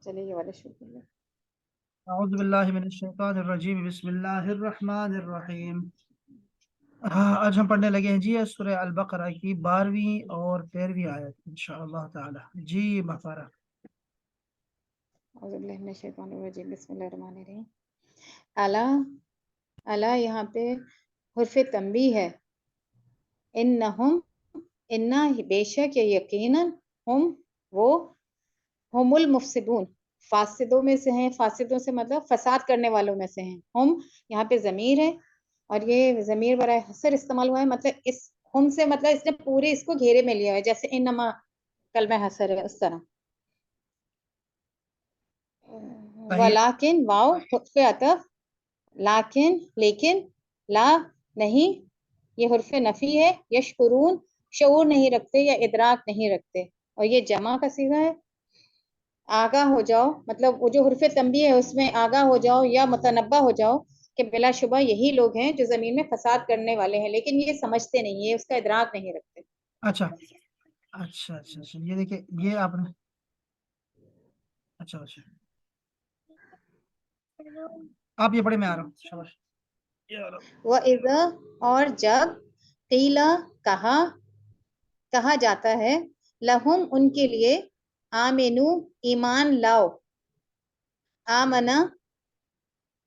چلیے یہ والا شروع کر لیں۔ اعوذ باللہ من الشیطان الرجیم، بسم اللہ الرحمن الرحیم۔ آج ہم پڑھنے لگے ہیں جی سورہ البقرہ کی 12ویں اور 13ویں آیت انشاءاللہ تعالی۔ جی بقرہ۔ اعوذ باللہ من الشیطان الرجیم، بسم اللہ الرحمن الرحیم۔ الا الا یہاں پہ حرف تنبیہ ہے، انہم انا بے شک یا یقیناً ہم وہ ہم المفسدون فاسدوں میں سے ہیں، فاسدوں سے مطلب فساد کرنے والوں میں سے ہیں۔ ہم یہاں پہ ضمیر ہے اور یہ ضمیر برائے حصر استعمال ہوا ہے، مطلب اس ہم سے مطلب اس نے پورے اس کو گھیرے میں لیا ہے، جیسے انما کلمہ حصر ہے اس طرح۔ صحیح۔ ولیکن واو حرف عطف، لیکن لیکن لا نہیں، یہ حرف نفی ہے، یشعرون شعور نہیں رکھتے یا ادراک نہیں رکھتے، اور یہ جمع کا صیغہ ہے۔ آگاہ ہو جاؤ مطلب وہ جو حرف تنبیہ ہے اس میں آگاہ ہو جاؤ یا متنبہ ہو جاؤ کہ بلا شبہ یہی لوگ ہیں جو زمین میں فساد کرنے والے ہیں، لیکن یہ سمجھتے نہیں، یہ اس کا ادراک نہیں رکھتے۔ اچھا اچھا اچھا اچھا، یہ دیکھیں یہ آپ نے اچھا اچھا آپ یہ پڑھے، میں آ رہا ہوں۔ شاباش۔ یہ آ رہا ہوں۔ وَإِذَا اور جب قیل کہا جاتا ہے لہم ان کے لیے آمنو ایمان لاؤ، آمنا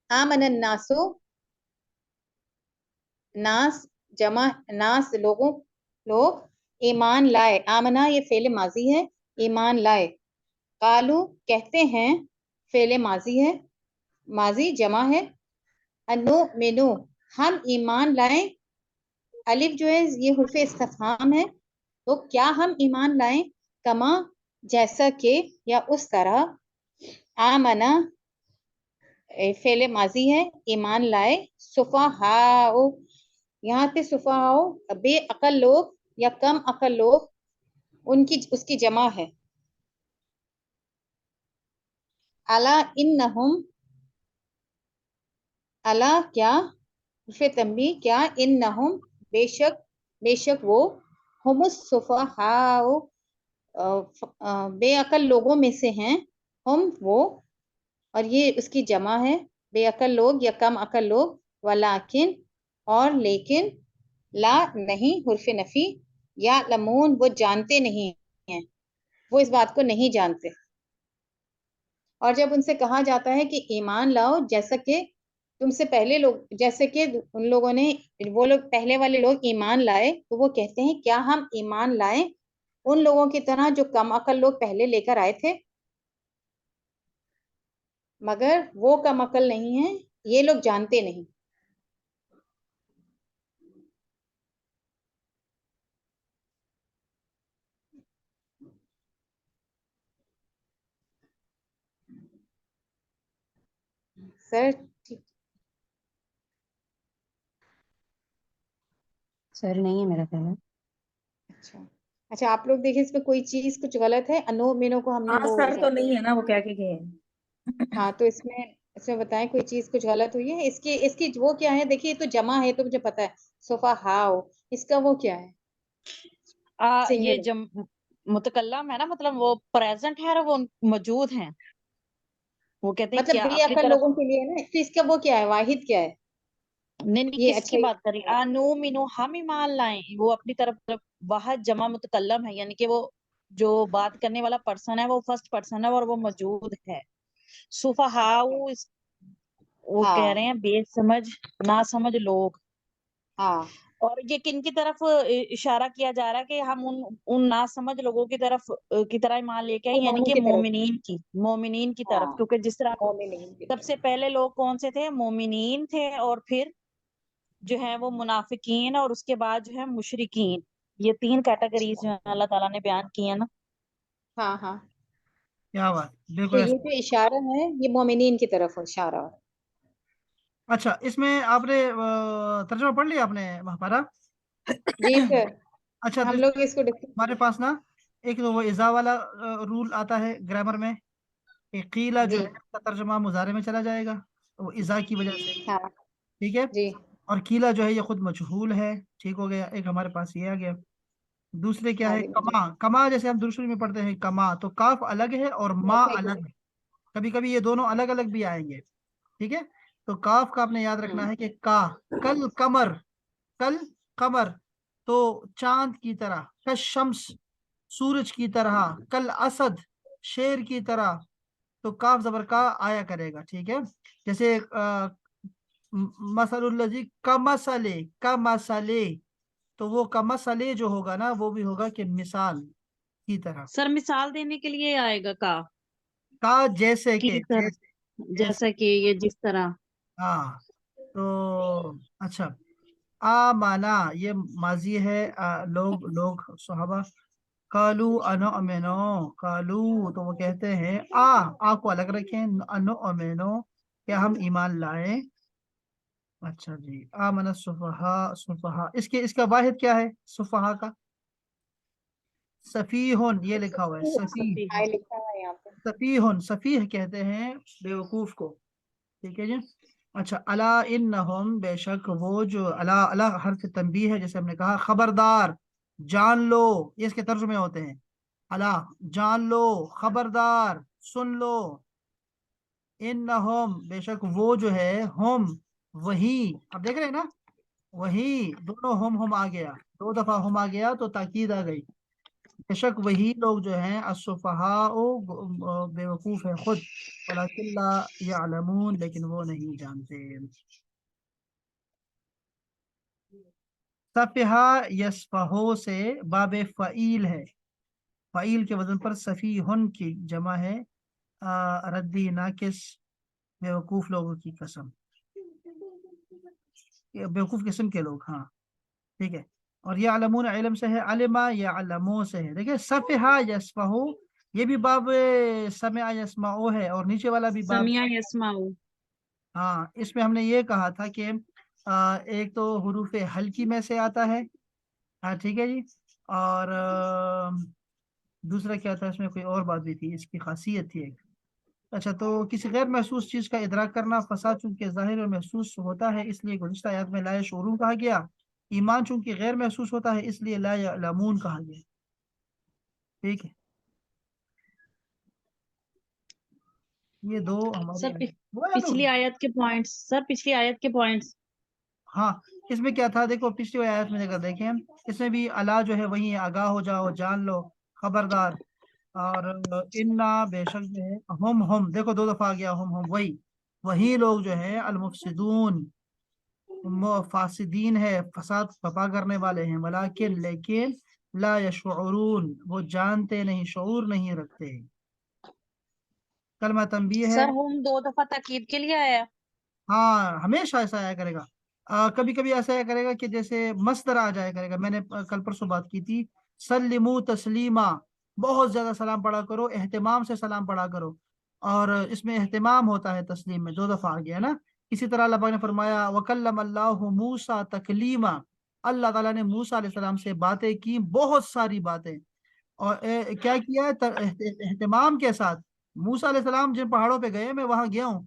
آمن الناسو ناس جمع ناس لوگ ایمان لائے، آمنا یہ فعل ماضی ہے، ایمان لائے، قالو کہتے ہیں فعل ماضی ہے، ماضی جمع ہے، انو منو ہم ایمان لائیں، الف جو ہے یہ حرف استفہام ہے، تو کیا ہم ایمان لائیں، کما جیسا کہ یا اس طرح، آمنا فعل ماضی ہے، ایمان لائے، سفہاء یہاں پہ سفہاء بے عقل لوگ یا کم عقل لوگ اس کی جمع ہے۔ الا انہم الا کیا حرف تنبیہ کیا، انہم بے شک وہ ہم السفہاء بے عقل لوگوں میں سے ہیں، ہم وہ، اور یہ اس کی جمع ہے، بے عقل لوگ یا کم عقل لوگ، ولیکن اور لیکن، لا نہیں حرف نفی، یا لمون وہ جانتے نہیں ہیں، وہ اس بات کو نہیں جانتے۔ اور جب ان سے کہا جاتا ہے کہ ایمان لاؤ، جیسا کہ تم سے پہلے لوگ، جیسے کہ ان لوگوں نے وہ لوگ پہلے والے لوگ ایمان لائے، تو وہ کہتے ہیں کیا ہم ایمان لائیں ان لوگوں کی طرح جو کم عقل لوگ پہلے لے کر آئے تھے، مگر وہ کم عقل نہیں ہیں، یہ لوگ جانتے نہیں۔ سر سر نہیں ہے میرا خیال ہے۔ اچھا آپ لوگ دیکھیں اس میں کوئی چیز کچھ غلط ہے، انو مینو کو ہم نے ہاں وہ سر تو نہیں ہے نا، وہ کیا کہ گئے ہیں۔ ہاں تو اس میں بتائیں کوئی چیز کچھ غلط ہوئی ہے، اس کی وہ کیا ہے، دیکھیے تو جمع ہے تو مجھے پتا ہے، صفا ہاؤ، اس کا وہ کیا ہے، یہ سنگل متکلم ہے نا، مطلب وہ پریزنٹ ہے اور وہ موجود ہیں، وہ کہتے ہیں مطلب کیا بے اپنی عقل طرف، لوگوں کے لیے نا، تو اس کا وہ کیا ہے، واحد کیا ہے نہیں یہ؟ کس کی اچھا بات کر رہی، آنو مینو ہم ایمان لائیں، وہ اپنی طرف واحد جمع متکلم ہے، یعنی کہ وہ جو بات کرنے والا پرسن ہے وہ فرسٹ پرسن ہے اور وہ موجود ہے۔ سفہاء وہ ہاں کہہ رہے ہیں بے سمجھ نہ سمجھ لوگ، ہاں اور یہ کن کی طرف اشارہ کیا جا رہا ہے کہ ہم ان ناسمجھ لوگوں کی طرف کی طرح ایمان لے کے آئے، یعنی مومنوں کہ کی طرف، مومنین کی طرف، ہاں کیونکہ جس طرح مومنین کی سب طرف، سے پہلے لوگ کون سے تھے، مومنین تھے، اور پھر جو ہے وہ منافقین، اور اس کے بعد جو ہے مشرکین، یہ تین کیٹیگریز جو ہیں اللہ تعالیٰ نے بیان کی ہیں نا۔ ہاں ہاں، کیا بات، تو بالکل یہ جو اشارہ ہے یہ مومنین کی طرف اشارہ ہے۔ اچھا اس میں آپ نے ترجمہ پڑھ لیا آپ نے پارا؟ جی سر، اچھا تو ہم لوگ اس کو ڈسکس ہمارے پاس نا ایک تو وہ اضا والا رول آتا ہے گرامر میں، ایک قیلا جو جی ہے اس کا ترجمہ مضارع میں چلا جائے گا وہ اضا کی وجہ سے، ہاں ٹھیک ہے، جی اور قیلا جو ہے یہ خود مجہول ہے، ٹھیک ہو گیا، ایک ہمارے پاس یہ آ گیا۔ دوسرے کیا ہے، ماضی میں جو کما، کما جیسے ہم درسری میں پڑھتے ہیں کما، تو کاف الگ ہے اور ما موقع الگ ہے، کبھی کبھی یہ دونوں الگ الگ بھی آئیں گے، ٹھیک ہے؟ تو کاف کا آپ نے یاد رکھنا ہے کہ کا، کل قمر، کل قمر تو چاند کی طرح، کل شمس سورج کی طرح، کل اسد شیر کی طرح، تو کاف زبر کا آیا کرے گا، ٹھیک ہے؟ جیسے مثل الذی کمثلے، کمثلے، تو وہ کمثلے جو ہوگا نا وہ بھی ہوگا کہ مثال کی طرح، سر مثال دینے کے لیے آئے گا کا جیسے کی کہ، طرح، جیسے، جیسا کہ یہ جس طرح. ہاں تو اچھا، آمانا یہ ماضی ہے، لوگ صحابہ، کالو انو امینو، کالو تو وہ کہتے ہیں، آ کو الگ رکھیں، انو امینو کیا ہم ایمان لائیں. اچھا جی، آمن السفہاء، سفہاء اس کا واحد کیا ہے سفہاء کا؟ سفیہن، یہ لکھا ہوا ہے سفیہ، آئے لکھا ہوا ہے یہاں پہ. سفیہن، سفیہ کہتے ہیں بیوقوف کو، ٹھیک ہے جی. اچھا، الا انہم، بے شک وہ جو، الا حرف تنبیہ ہے، جیسے ہم نے کہا خبردار، جان لو، یہ اس کے ترجمے ہوتے ہیں، الا جان لو، خبردار سن لو، انہم بے شک وہ جو ہے، ہم وہی، اب دیکھ رہے ہیں نا، وہی دونوں ہم آ گیا، دو دفعہ ہم آ گیا تو تاکید آ گئی، بے شک وہی لوگ جو ہیں، السفہاء بے وقوف ہے خود، ولکن لا یعلمون لیکن وہ نہیں جانتے. صفحہ یصفہو سے باب فعیل ہے، فعیل کے وزن پر صفیہن کی جمع ہے، ردی ناقص، بے وقوف لوگوں کی قسم، بے وقوف قسم کے لوگ، ہاں ٹھیک ہے. اور یعلمون علم سے ہے، علما یعلمو سے ہے. دیکھیں صفحہ یصفہو یہ بھی باب سمع یسمعو ہے، اور نیچے والا بھی باب، سمیع یسمعو. ہاں اس میں ہم نے یہ کہا تھا کہ ایک تو حروف حلقی میں سے آتا ہے، ہاں ٹھیک ہے جی، اور دوسرا کیا تھا، اس میں کوئی اور بات بھی تھی، اس کی خاصیت تھی ایک. اچھا، تو کسی غیر محسوس چیز کا ادراک کرنا، فساد چونکہ ظاہر اور محسوس ہوتا ہے اس لیے گزشتہ آیات میں لا شعورون کہا گیا، ایمان چونکہ غیر محسوس ہوتا ہے اس لیے لا یعلمون کہا گیا، ٹھیک ہے. یہ دو ہماری سر وہ یاد پچھلی ہوگی. آیت کے پوائنٹس، سر پچھلی آیت کے پوائنٹس. ہاں اس میں کیا تھا، دیکھو پچھلی آیت میں اگر دیکھیں، اس میں بھی اللہ جو ہے وہی ہے، آگاہ ہو جاؤ، جان لو، خبردار، اور انا بے شک جو ہے، ہم دیکھو دو دفعہ آ گیا، ہم وہی لوگ جو ہے، المفسدون فاسدین ہے، فساد بپا کرنے والے ہیں، ولیکن لیکن لا یشعرون وہ جانتے نہیں، شعور نہیں رکھتے. کلمہ تنبیہ ہے، سر ہم 2 دفعہ تاکید کے لیے آیا. ہاں ہمیشہ ایسا آیا کرے گا. کبھی کبھی ایسا آیا کرے گا کہ جیسے مصدر آ جایا کرے گا. میں نے کل پرسوں بات کی تھی، سلمو تسلیما، بہت زیادہ سلام پڑھا کرو، اہتمام سے سلام پڑھا کرو، اور اس میں اہتمام ہوتا ہے تسلیم میں، 2 دفعہ آ گیا نا. اسی طرح اللہ پاک نے فرمایا وکلم اللہ موسیٰ تکلیما، اللہ تعالیٰ نے موسیٰ علیہ السلام سے باتیں کی، بہت ساری باتیں، اور کیا کیا ہے، اہتمام کے ساتھ. موسیٰ علیہ السلام جن پہاڑوں پہ گئے، میں وہاں گیا ہوں،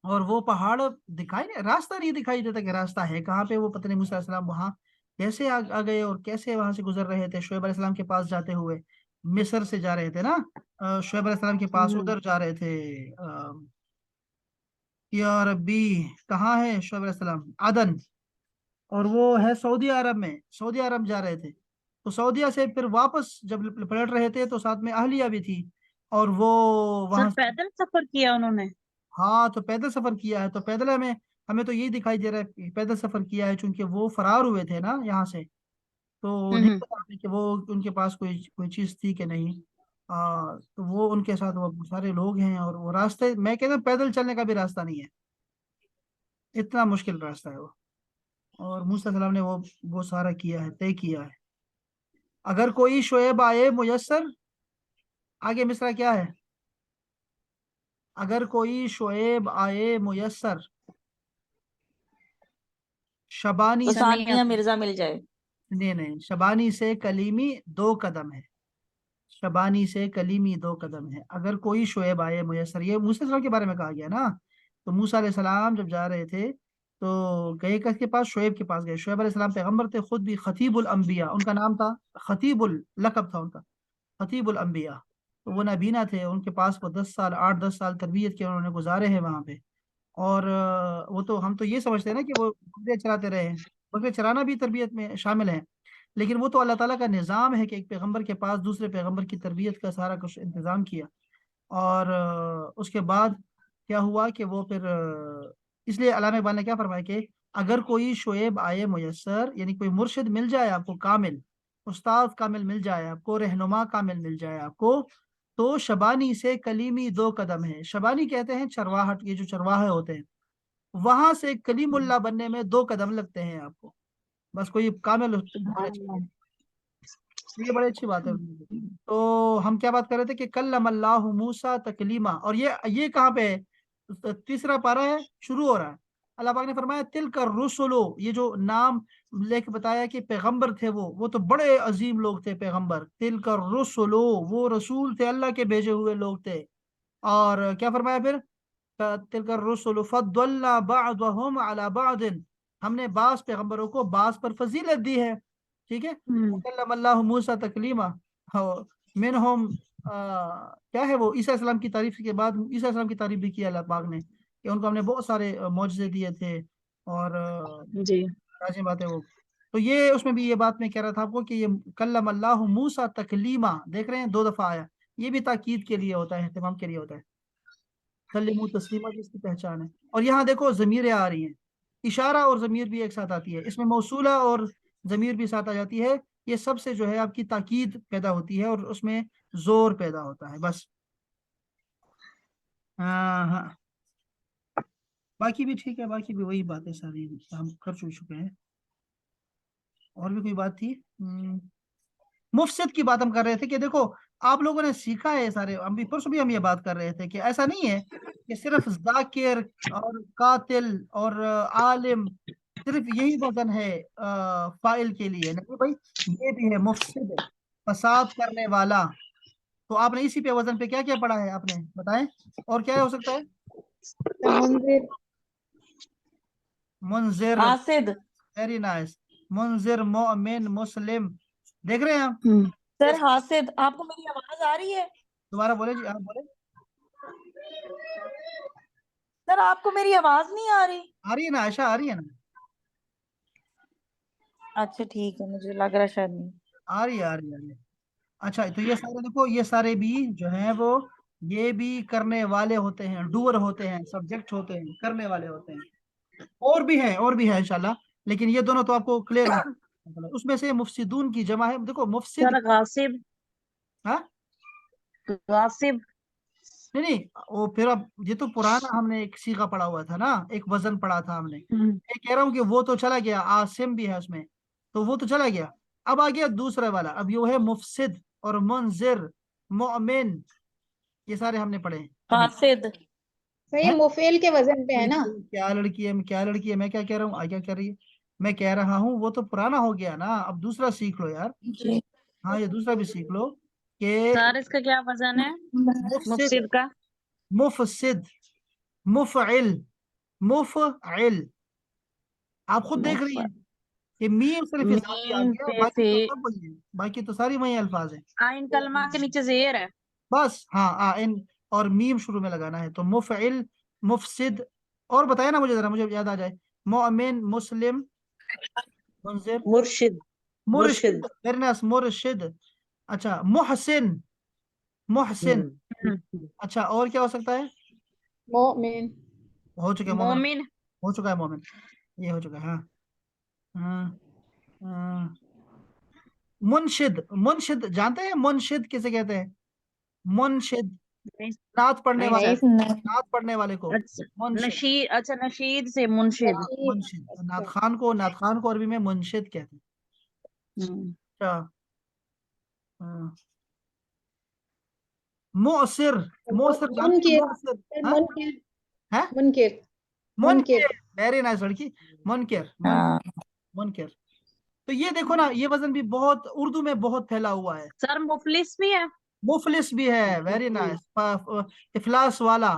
اور وہ پہاڑ دکھائی نہیں، راستہ نہیں دکھائی دیتا کہ راستہ ہے کہاں پہ. وہ پتہ نہیں موسیٰ علیہ السلام وہاں کیسے آ گئے اور کیسے وہاں سے گزر رہے تھے. شعیب علیہ السلام کے پاس جاتے ہوئے، مصر سے جا رہے تھے نا، شعیب علیہ السلام کے پاس ادھر جا رہے تھے، یا ربی کہاں ہے شعیب علیہ السلام، عدن، اور وہ ہے سعودی عرب میں، سعودی عرب جا رہے تھے. تو سعودیہ سے پھر واپس جب پلٹ رہے تھے تو ساتھ میں اہلیہ بھی تھی، اور وہ سر وہاں، پیدل سفر کیا انہوں نے. ہاں تو پیدل سفر کیا ہے. تو پیدل ہمیں تو یہی دکھائی دے رہا ہے کہ پیدل سفر کیا ہے، چونکہ وہ فرار ہوئے تھے نا یہاں سے، تو نہیں پتا ہمیں کہ وہ ان کے پاس کوئی چیز تھی کہ نہیں. تو وہ ان کے ساتھ وہ سارے لوگ ہیں، اور وہ راستے میں کہتا ہوں پیدل چلنے کا بھی راستہ نہیں ہے، اتنا مشکل راستہ ہے وہ. اور موسیٰ علیہ السلام نے وہ سارا کیا ہے، طے کیا ہے. اگر کوئی شعیب آئے میسر، آگے مصرع کیا ہے، اگر کوئی شعیب آئے میسر، شبانی تو سے، ثانیہ مرزا مل جائے. نہیں شبانی سے کلیمی 2 قدم ہے، شبانی سے کلیمی 2 قدم ہے. اگر کوئی شعیب آئے میسر، یہ موسیٰ علیہ السلام کے بارے میں کہا گیا نا. تو موسیٰ علیہ السلام جب جا رہے تھے تو گئے کس کے پاس، شعیب کے پاس گئے. شعیب علیہ السلام پیغمبر تھے، خود بھی خطیب الانبیاء ان کا نام تھا، خطیب لقب تھا ان کا، خطیب الانبیاء. تو وہ نابینا تھے، ان کے پاس وہ 10 سال 8-10 سال تربیت کے انہوں نے گزارے ہیں وہاں پہ، اور وہ تو ہم تو یہ سمجھتے ہیں نا کہ وہ بکرے چراتے رہے ہیں، بکرے چرانا بھی تربیت میں شامل ہے، لیکن وہ تو اللہ تعالیٰ کا نظام ہے کہ ایک پیغمبر کے پاس دوسرے پیغمبر کی تربیت کا سارا کچھ انتظام کیا، اور اس کے بعد کیا ہوا کہ وہ پھر اس لیے علامہ اقبال نے کیا فرمایا کہ اگر کوئی شعیب آئے میسر، یعنی کوئی مرشد مل جائے آپ کو کامل، استاد کامل مل جائے آپ کو، رہنما کامل مل جائے آپ کو، تو شبانی سے کلیمی 2 قدم ہے۔ شبانی کہتے ہیں چرواہٹ، یہ جو چرواہے ہوتے ہیں، وہاں سے کلیم اللہ بننے میں 2 قدم لگتے ہیں آپ کو، بس کوئی کامل ہونا چاہیے۔ یہ بڑی اچھی بات ہے۔ تو ہم کیا بات کر رہے تھے کہ کلم اللہ موسیٰ تکلیما، اور یہ کہاں پہ ہے؟ تیسرا پارہ ہے، شروع ہو رہا ہے۔ اللہ پاک نے فرمایا تلک الرسل، یہ جو نام لے کے بتایا کہ پیغمبر تھے وہ تو بڑے عظیم لوگ تھے پیغمبر، تلک الرسل، وہ رسول تھے، اللہ کے بھیجے ہوئے لوگ تھے۔ اور کیا فرمایا پھر؟ تلک الرسل فضلنا بعضهم على بعض، ہم نے بعض پیغمبروں کو بعض پر فضیلت دی ہے، ٹھیک ہے۔ کلم اللہ موسیٰ تکلیما، منہم کیا ہے وہ عیسیٰ السلام کی تعریف کے بعد عیسیٰ السلام کی تعریف بھی کی اللہ پاک نے کہ ان کو ہم نے بہت سارے معجزے دیے تھے، اور جی لازم بات ہے وہ۔ تو یہ اس میں بھی یہ بات میں کہہ رہا تھا آپ کو کہ یہ کلم اللہ موسیٰ تکلیما، دیکھ رہے ہیں 2 دفعہ آیا، یہ بھی تاکید کے لیے ہوتا ہے، اہتمام کے لیے ہوتا ہے۔ سلموا تسلیما جس کی پہچان ہے، اور یہاں دیکھو ضمیریں آ رہی ہیں، اشارہ اور ضمیر بھی ایک ساتھ آتی ہے، اس میں موصولہ اور ضمیر بھی ساتھ آ جاتی ہے، یہ سب سے جو ہے آپ کی تاکید پیدا ہوتی ہے اور اس میں زور پیدا ہوتا ہے، بس۔ ہاں باقی بھی ٹھیک ہے، باقی بھی وہی باتیں ساری ہم کر چکے ہیں۔ اور بھی کوئی بات تھی؟ مفسد کی بات ہم کر رہے تھے کہ دیکھو آپ لوگوں نے سیکھا ہے سارے، ہم بھی پرسوں بھی ہم یہ بات کر رہے تھے کہ ایسا نہیں ہے کہ صرف ذاکر اور قاتل اور عالم صرف یہی وزن ہے فاعل کے لیے، نہیں بھائی، یہ بھی ہے مفسد، فساد کرنے والا۔ تو آپ نے اسی پہ وزن پہ کیا کیا پڑھا ہے آپ نے بتائیں، اور کیا ہو سکتا ہے؟ منذر، منذر، حاسد۔ ویری نائس، منذر، مومن، مسلم، دیکھ رہے ہیں آپ؟ سر حاسد، آپ کو میری آواز آ رہی ہے؟ دوبارہ بولے جی، آپ بولے۔ سر آپ کو میری آواز نہیں آ رہی؟ آ رہی ہے نا عائشہ، آ رہی ہے نا؟ اچھا ٹھیک ہے، مجھے لگ رہا شاید نہیں۔ آ رہی ہے، آ رہی ہے، آ رہی ہے۔ اچھا تو یہ سارے دیکھو، یہ سارے بھی جو ہیں وہ یہ بھی کرنے والے ہوتے ہیں، ڈور ہوتے ہیں، سبجیکٹ ہوتے ہیں، کرنے والے ہوتے ہیں، اور بھی ہے انشاءاللہ، لیکن یہ دونوں تو آپ کو کلیئر ہو۔ اس میں سے مفسدون کی جمع ہے، دیکھو مفسد، سر غاصب، ہاں غاصب۔ نہیں وہ پھر اب یہ تو پرانا ہم نے ایک صیغہ پڑھا ہوا تھا نا، ایک وزن پڑھا تھا ہم نے، میں کہہ رہا ہوں کہ وہ تو چلا گیا، عاصم بھی ہے اس میں، تو وہ تو چلا گیا، اب آ گیا دوسرا والا، اب یہ ہے مفسد اور منذر، مؤمن، یہ سارے ہم نے پڑھے ہیں ابھی۔ حاسد۔ صحیح، مفعول کے وزن پہ ہے نا۔ کیا لڑکی ہے، کیا لڑکی ہے، میں کیا کہہ رہا ہوں، آ کیا کہہ رہی ہے، میں کہہ رہا ہوں وہ تو پرانا ہو گیا نا، اب دوسرا سیکھ لو یار، جی ہاں یہ دوسرا بھی سیکھ لو کہ سر اس کا کیا وزن ہے مفسد، مفسد کا؟ مفسد، مفعل، مفعل، آپ خود دیکھ رہی ہیں کہ میم صرف اضافی آ میم گیا، پہ باقی سے تو سب وہی ہے، باقی تو ساری وہی الفاظ ہیں، آئین کلمہ کے نیچے زیر ہے۔ بس ہاں ان اور میم شروع میں لگانا ہے، تو مفعل، مفسد، اور بتایا نا مجھے ذرا، مجھے یاد آ جائے، مومن، مسلم، منذر، مرشد، مرشد، فرنس، مرشد، اچھا محسن، محسن، اچھا اور کیا ہو سکتا ہے؟ مومن، ہو چکا ہے مومن، مومن۔ ہو چکا ہے مومن، یہ ہو چکا ہے، ہاں ہاں ہاں۔ منشد، منشد جانتے ہیں منشد کسے کہتے ہیں؟ منشد، نعت پڑھنے نہیں والے، سر۔ نعت پڑھنے والے کو اچھا منشد، نشید، اچھا نشید سے منشد۔ منشد، نعت خان کو عربی میں منشد کہتے ہیں۔ اچھا ہاں۔ مؤثر، مؤثر جانتے ہیں؟ منکر، مؤثر، ہاں منکر، ہاں، منکر، منکر، ویری نائس لڑکی، منکر، ہاں منکر۔ تو یہ دیکھو نا، یہ وزن بھی بہت اردو میں بہت پھیلا ہوا ہے، سر مفلس بھی ہے۔ مفلس بھی ہے، ویری نائس، افلاس والا،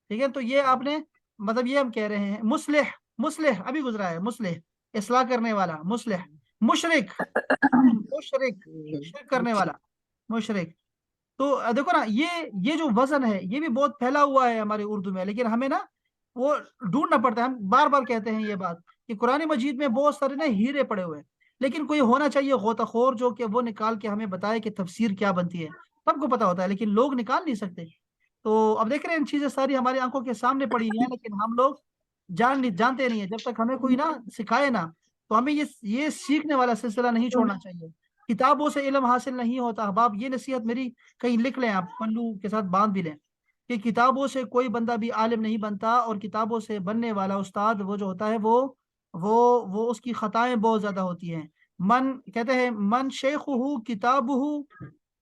ٹھیک ہے۔ تو یہ آپ نے مطلب یہ ہم کہہ رہے ہیں، مصلح، مصلح ابھی گزرا ہے، مصلح اصلاح کرنے والا، مصلح، مشرک، مشرک شرک کرنے والا، مشرک، تو دیکھو نا یہ جو وزن ہے یہ بھی بہت پھیلا ہوا ہے ہماری اردو میں، لیکن ہمیں نا وہ ڈھونڈنا پڑتا ہے. ہم بار بار کہتے ہیں یہ بات کہ قرآن مجید میں بہت سارے نا ہیرے پڑے ہوئے ہیں، لیکن کوئی ہونا چاہیے غوطہ خور جو کہ وہ نکال کے ہمیں بتائے کہ تفسیر کیا بنتی ہے. سب کو پتا ہوتا ہے لیکن لوگ نکال نہیں سکتے. تو اب دیکھ رہے ہیں ان چیزیں ساری ہماری آنکھوں کے سامنے پڑی ہیں، لیکن ہم لوگ جانتے نہیں ہیں. جب تک ہمیں کوئی نا سکھائے نا تو ہمیں یہ سیکھنے والا سلسلہ نہیں چھوڑنا چاہیے. کتابوں سے علم حاصل نہیں ہوتا. احباب یہ نصیحت میری کہیں لکھ لیں، آپ پلو کے ساتھ باندھ بھی لیں کہ کتابوں سے کوئی بندہ بھی عالم نہیں بنتا، اور کتابوں سے بننے والا استاد وہ جو ہوتا ہے وہ اس کی خطائیں بہت زیادہ ہوتی ہیں. کہتے ہیں من شیخہ کتابہ،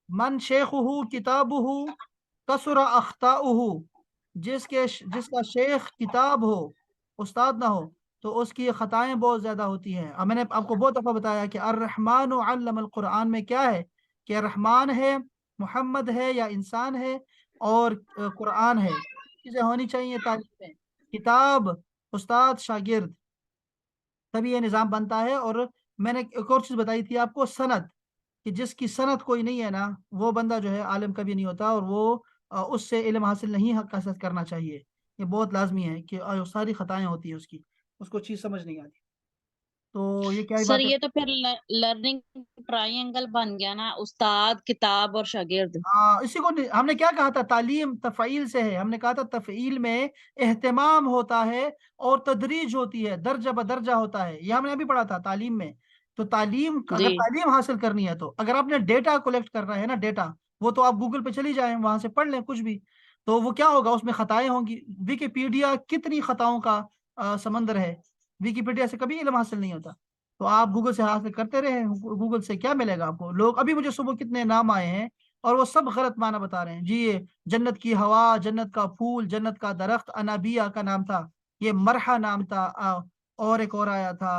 من شیخہ کتابہ کثر اخطاؤہ، جس کا شیخ کتاب ہو، استاد نہ ہو، تو اس کی خطائیں بہت زیادہ ہوتی ہیں. اب میں نے آپ کو بہت دفعہ بتایا کہ الرحمن علم القرآن میں کیا ہے، کہ رحمان ہے، محمد ہے یا انسان ہے، اور قرآن ہے. چیزیں ہونی چاہیے تعلیم میں، کتاب، استاد، شاگرد، تبھی یہ نظام بنتا ہے. اور میں نے ایک اور چیز بتائی تھی آپ کو، سند، کہ جس کی سند کوئی نہیں ہے نا وہ بندہ جو ہے عالم کبھی نہیں ہوتا، اور وہ اس سے علم حاصل نہیں حاصل کرنا چاہیے. یہ بہت لازمی ہے کہ ساری خطائیں ہوتی ہیں اس کو چیز سمجھ نہیں آتی. تو یہ کیا ہی سر بات ہے. یہ تو پھر لرننگ ٹرائنگل بن گیا نا، استاد، کتاب اور شاگرد. اسی کو ہم نے کیا کہا تھا، تعلیم تفعیل سے ہے. ہم نے کہا تھا تفعیل میں اہتمام ہوتا ہے اور تدریج ہوتی ہے، درجہ بدرجہ ہوتا ہے. یہ ہم نے ابھی پڑھا تھا تعلیم میں. تو تعلیم، اگر جی تعلیم حاصل کرنی ہے تو اگر آپ نے ڈیٹا کلیکٹ کرنا ہے نا، ڈیٹا، وہ تو آپ گوگل پہ چلی جائیں، وہاں سے پڑھ لیں کچھ بھی. تو وہ کیا ہوگا، اس میں خطائیں ہوں گی. ویکیپیڈیا کتنی خطاؤں کا سمندر ہے. ویکیپیڈیا سے کبھی علم حاصل نہیں ہوتا. تو آپ گوگل سے حاصل کرتے رہیں. گوگل سے کیا ملے گا آپ کو. لوگ ابھی مجھے صبح کتنے نام آئے ہیں اور وہ سب غلط معنی بتا رہے ہیں. جی یہ جنت کی ہوا، جنت کا پھول، جنت کا درخت، انابیہ کا نام تھا، یہ مرحا نام تھا، اور ایک اور آیا تھا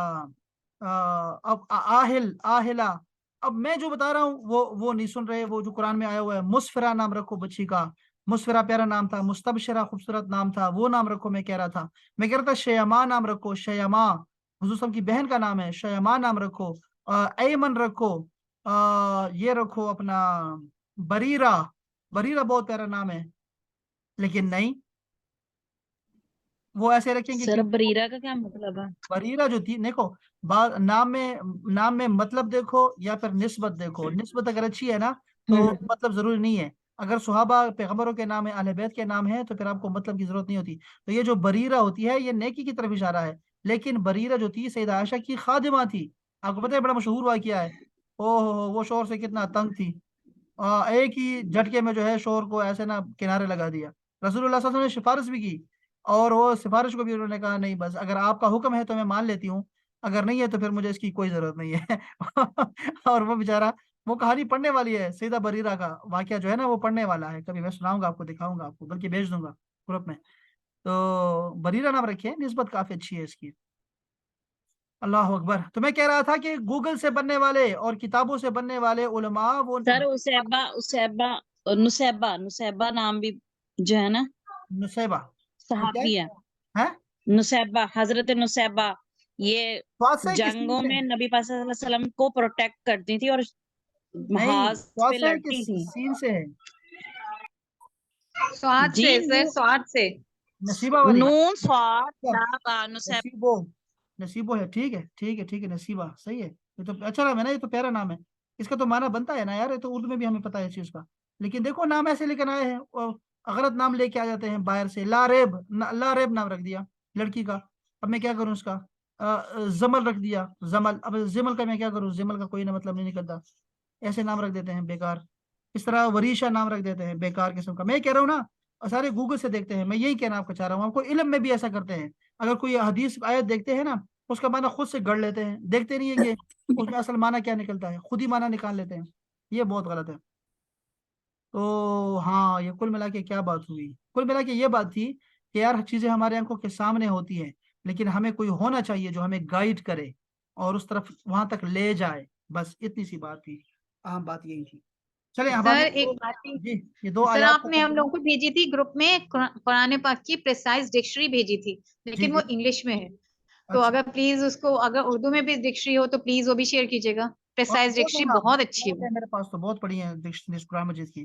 اب آہلا. اب میں جو بتا رہا ہوں وہ نہیں سن رہے. وہ جو قرآن میں آیا ہوا ہے، مسفرہ نام رکھو بچی کا. مسفرہ پیارا نام تھا. مستبشرہ خوبصورت نام تھا، وہ نام رکھو. میں کہہ رہا تھا شیما نام رکھو. شیما حضور صلی اللہ علیہ وسلم کی بہن کا نام ہے. شیما نام رکھو. ایمن رکھو. یہ رکھو اپنا بریرہ. بریرہ بہت پیارا نام ہے، لیکن نہیں، وہ ایسے رکھیں گے کہ سر، بریرہ کا کیا مطلب ہے؟ بریرہ جو تھی، دیکھو نام میں مطلب دیکھو یا پھر نسبت دیکھو. نسبت اگر اچھی ہے نا تو مطلب ضروری نہیں ہے. اگر صحابہ پیغمبروں کے نام ہے، اہل بیت کے نام ہے، تو پھر آپ کو مطلب کی ضرورت نہیں ہوتی. تو یہ جو بریرہ ہوتی ہے یہ نیکی کی طرف اشارہ ہے. لیکن بریرہ جو تھی سیدہ عائشہ کی خادمہ تھی. آپ کو پتہ ہے بڑا مشہور واقعہ ہے. وہ شوہر سے کتنا تنگ تھی، ایک ہی جھٹکے میں جو ہے شوہر کو ایسے نا کنارے لگا دیا. رسول اللہ صلی اللہ علیہ وسلم نے سفارش بھی کی، اور وہ سفارش کو بھی انہوں نے کہا نہیں، بس اگر آپ کا حکم ہے تو میں مان لیتی ہوں، اگر نہیں ہے تو پھر مجھے اس کی کوئی ضرورت نہیں ہے. اور وہ بیچارہ، وہ کہانی پڑھنے والی ہے. سیدہ بریرہ کا واقعہ جو ہے نا وہ پڑھنے والا ہے. کبھی میں سناؤں گا آپ کو، دکھاؤں گا آپ کو، بلکہ بھیج دوں گا گروپ میں. تو بریرہ نام رکھے، نسبت کافی اچھی ہے اس کی. اللہ اکبر. تو میں کہہ رہا تھا کہ گوگل سے بننے والے اور کتابوں سے بننے والے علماء وہ سر نصیبہ نام بھی جو ہے نا نصیبہ صحابی ہے. ہے. نصیبہ، حضرت نصیبہ، یہ جنگوں میں نبی پاک صلی اللہ علیہ وسلم کو پروٹیکٹ کرتی تھی اور نہیں، محاذ پہ لڑتی تھی. سین سے ہے. سواد جی سے سواد سے نصیبہ والی نون صاد با نصیبہ. نصیبو ہے. ٹھیک ہے ٹھیک ہے ٹھیک ہے. نصیبہ صحیح ہے. یہ تو اچھا نام ہے نا، یہ تو پیارا نام ہے. اس کا تو معنی بنتا ہے نا یار. یہ تو اردو میں بھی ہمیں پتا ہے اس چیز کا. لیکن دیکھو نام ایسے لے کر آئے ہیں، غلط نام لے کے آ جاتے ہیں باہر سے. لاریب نام رکھ دیا لڑکی کا. اب میں کیا کروں اس کا. زمل رکھ دیا، زمل. اب زمل کا میں کیا کروں، زمل کا کوئی نہ مطلب نہیں نکلتا. ایسے نام رکھ دیتے ہیں بیکار. اس طرح وریشہ نام رکھ دیتے ہیں بیکار قسم کا. میں کہہ رہا ہوں نا سارے گوگل سے دیکھتے ہیں. میں یہی کہنا آپ کو چاہ رہا ہوں. آپ کو علم میں بھی ایسا کرتے ہیں. اگر کوئی حدیث آیت دیکھتے ہیں نا، اس کا معنی خود سے گڑھ لیتے ہیں. دیکھتے نہیں ہیں کہ اس میں اصل معنی کیا نکلتا ہے، خود ہی معنی نکال لیتے ہیں. یہ بہت غلط ہے. تو ہاں، یہ کل ملا کے کیا بات ہوئی. کل ملا کے یہ بات تھی کہ یار چیزیں ہمارے آنکھوں کے سامنے ہوتی ہیں، لیکن ہمیں کوئی ہونا چاہیے جو ہمیں گائیڈ کرے اور اس طرف وہاں تک لے جائے. بس اتنی سی بات تھی، اہم بات یہی تھی. چلیں سر ایک بات تھی. جی یہ دو سر آیات آپ نے ہم لوگوں کو بھیجی تھی گروپ میں قرآن پاک کی پریسائز ڈکشنری بھیجی تھی، جی لیکن جی وہ انگلش میں ہے. تو اچھا. اگر پلیز اس کو، اگر اردو میں بھی ڈکشنری ہو تو پلیز وہ بھی شیئر کیجیے گا. پریسائز ڈکشنری بہت اچھی ہے. میرے پاس تو بہت پڑی ہیں ڈکشنری قرآن مجید کی.